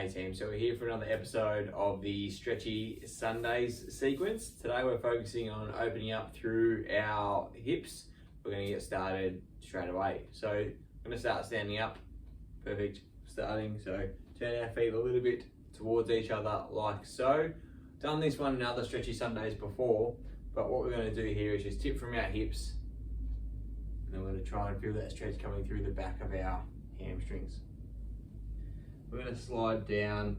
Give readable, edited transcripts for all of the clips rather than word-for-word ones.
Hey team, so we're here for another episode of the Stretchy Sundays sequence. Today we're focusing on opening up through our hips. We're going to get started straight away. So I'm going to start standing up. Perfect starting. So turn our feet a little bit towards each other like so. Done this one in other Stretchy Sundays before, but what we're going to do here is just tip from our hips. And then we're going to try and feel that stretch coming through the back of our hamstrings. We're going to slide down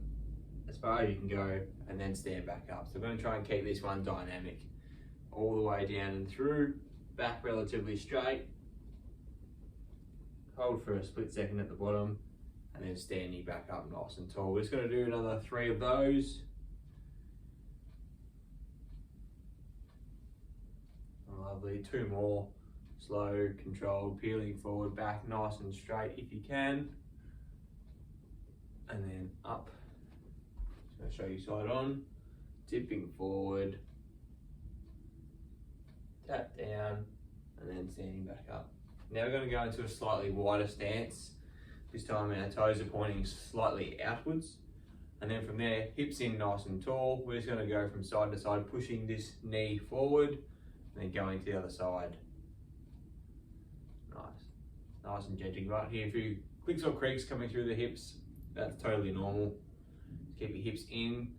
as far as you can go and then stand back up. So we're going to try and keep this one dynamic all the way down and through, back relatively straight. Hold for a split second at the bottom and then standing back up nice and tall. We're just going to do another 3 of those. Lovely, 2 more. Slow, controlled, peeling forward, back nice and straight if you can. And then up. Just going to show you side on, tipping forward, tap down, and then standing back up. Now we're going to go into a slightly wider stance. This time our toes are pointing slightly outwards. And then from there, hips in nice and tall. We're just going to go from side to side, pushing this knee forward, and then going to the other side. Nice and gentle. Right here, a few clicks or creaks coming through the hips. That's totally normal. Just keep your hips in.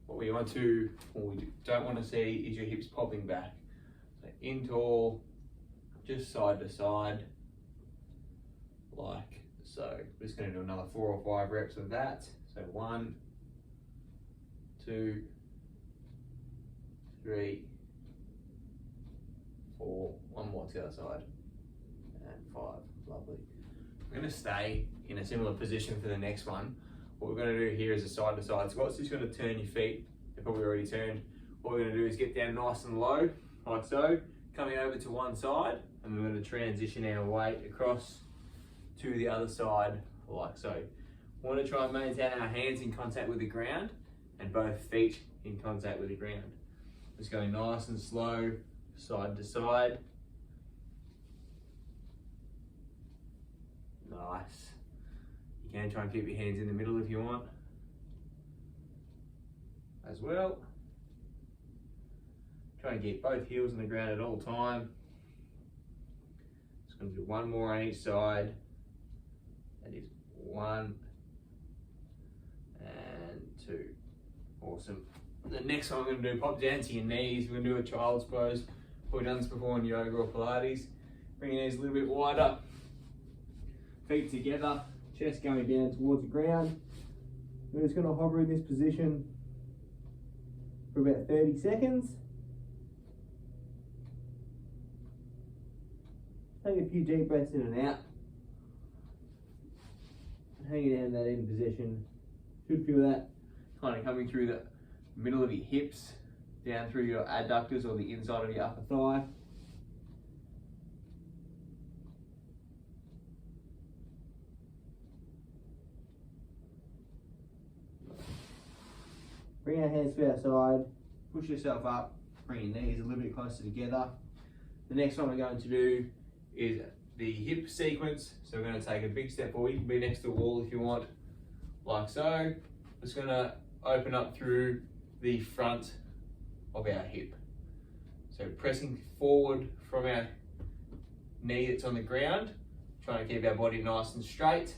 What we want to, or we don't want to see, is your hips popping back. So in tall, just side to side, like so. We're just going to do another 4 or 5 reps of that. So 1, 2, 3, 4. One more to the other side, and 5. Lovely. We're going to stay in a similar position for the next one. What we're going to do here is a side to side squat. So you're just going to turn your feet. They're probably already turned. What we're going to do is get down nice and low, like so, coming over to one side, and we're going to transition our weight across to the other side, like so. We want to try and maintain our hands in contact with the ground and both feet in contact with the ground. Just going nice and slow, side to side. Nice. You can try and keep your hands in the middle if you want as well. Try and get both heels on the ground at all time. Just going to do 1 more on each side. That is 1 and 2. Awesome. The next one we're going to do, pop down to your knees. We're going to do a child's pose. We've done this before in yoga or Pilates. Bring your knees a little bit wider. Feet together, chest going down towards the ground. We're just going to hover in this position for about 30 seconds. Take a few deep breaths in and out. Hang down that in position. Should feel that kind of coming through the middle of your hips, down through your adductors or the inside of your upper thigh. Bring our hands to our side, push yourself up, bring your knees a little bit closer together. The next one we're going to do is the hip sequence. So we're going to take a big step forward. You can be next to the wall if you want, like so. Just going to open up through the front of our hip. So pressing forward from our knee that's on the ground, trying to keep our body nice and straight.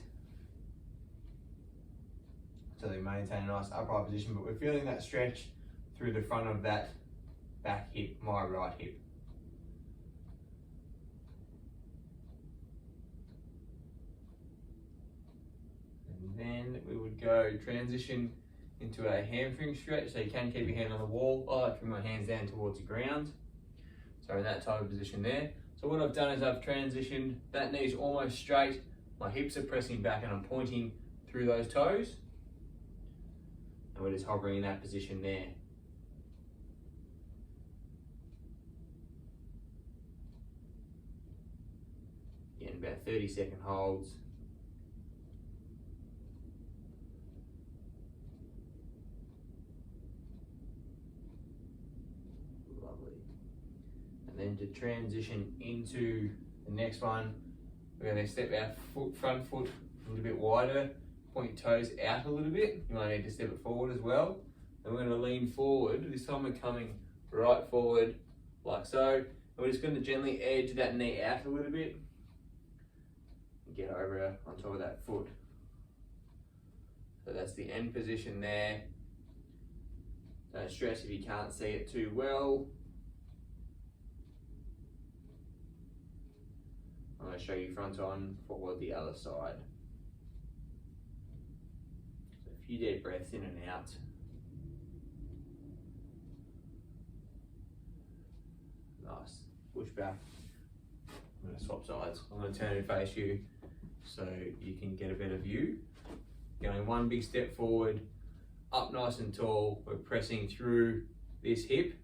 So they maintain a nice upright position, but we're feeling that stretch through the front of that back hip, my right hip. And then we would go transition into a hamstring stretch. So you can keep your hand on the wall. I like to bring my hands down towards the ground. So in that type of position there. So what I've done is I've transitioned, that knee's almost straight, my hips are pressing back and I'm pointing through those toes. And we're just hovering in that position there. Again, about 30-second holds. Lovely. And then to transition into the next one, we're going to step our front foot a little bit wider, point your toes out a little bit. You might need to step it forward as well. And we're going to lean forward. This time we're coming right forward like so. And we're just going to gently edge that knee out a little bit. And get over on top of that foot. So that's the end position there. Don't stress if you can't see it too well. I'm going to show you front on, forward the other side. So a few deep breaths in and out. Nice. Push back. I'm going to swap sides. I'm going to turn and face you so you can get a better view. Going one big step forward, up nice and tall. We're pressing through this hip.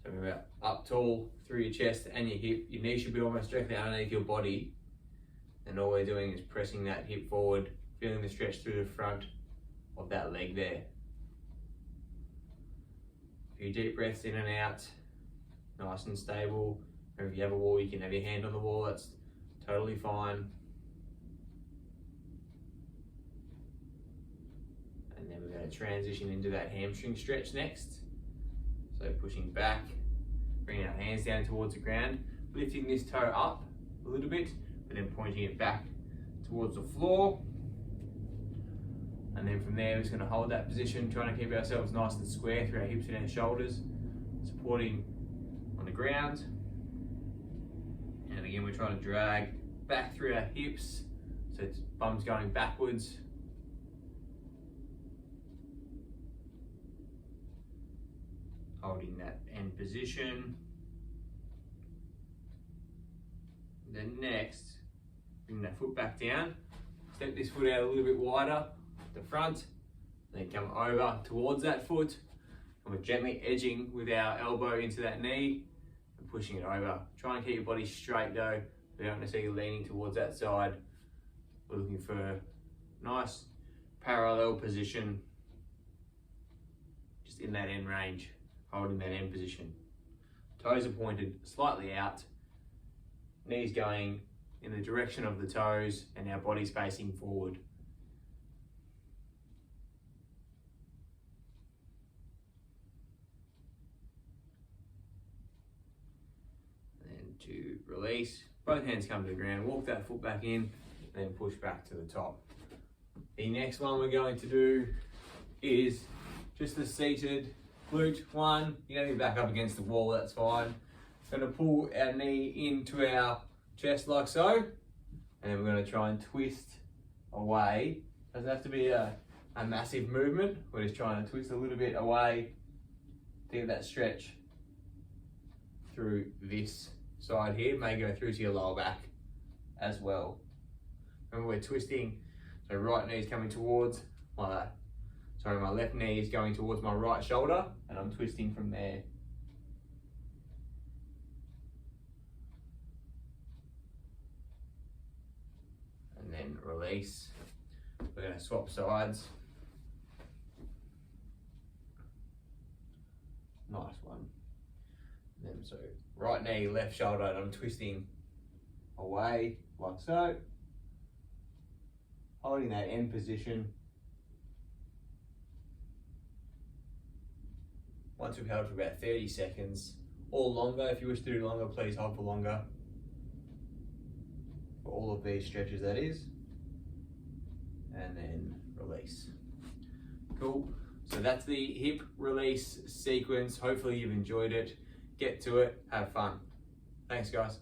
So we're up tall through your chest and your hip. Your knee should be almost directly underneath your body. And all we're doing is pressing that hip forward, feeling the stretch through the front of that leg there. A few deep breaths in and out, nice and stable. Or if you have a wall, you can have your hand on the wall, that's totally fine. And then we're going to transition into that hamstring stretch next. So pushing back, bringing our hands down towards the ground, lifting this toe up a little bit, but then pointing it back towards the floor. And then from there, we're just going to hold that position, trying to keep ourselves nice and square through our hips and our shoulders, supporting on the ground. And again, we're trying to drag back through our hips, so it's bum's going backwards. Holding that end position. Then next, bring that foot back down. Step this foot out a little bit wider, the front, then come over towards that foot. And we're gently edging with our elbow into that knee and pushing it over. Try and keep your body straight though. We don't necessarily leaning towards that side. We're looking for a nice parallel position, just in that end range. Holding that end position. Toes are pointed slightly out, knees going in the direction of the toes, and our body's facing forward. And then to release, both hands come to the ground, walk that foot back in, and then push back to the top. The next one we're going to do is just the seated glute one. You don't need to back up against the wall, that's fine. We're going to pull our knee into our chest like so, and then we're going to try and twist away. Doesn't have to be a massive movement. We're just trying to twist a little bit away to get that stretch through this side here. It may go through to your lower back as well. Remember, we're twisting, so right knee is coming towards my left knee is going towards my right shoulder, and I'm twisting from there. And then release. We're going to swap sides. Nice one. And then so right knee, left shoulder, and I'm twisting away like so. Holding that end position. Once we've held for about 30 seconds, or longer, if you wish to do longer, please hold for longer. For all of these stretches, that is. And then release. Cool. So that's the hip release sequence. Hopefully you've enjoyed it. Get to it, have fun. Thanks guys.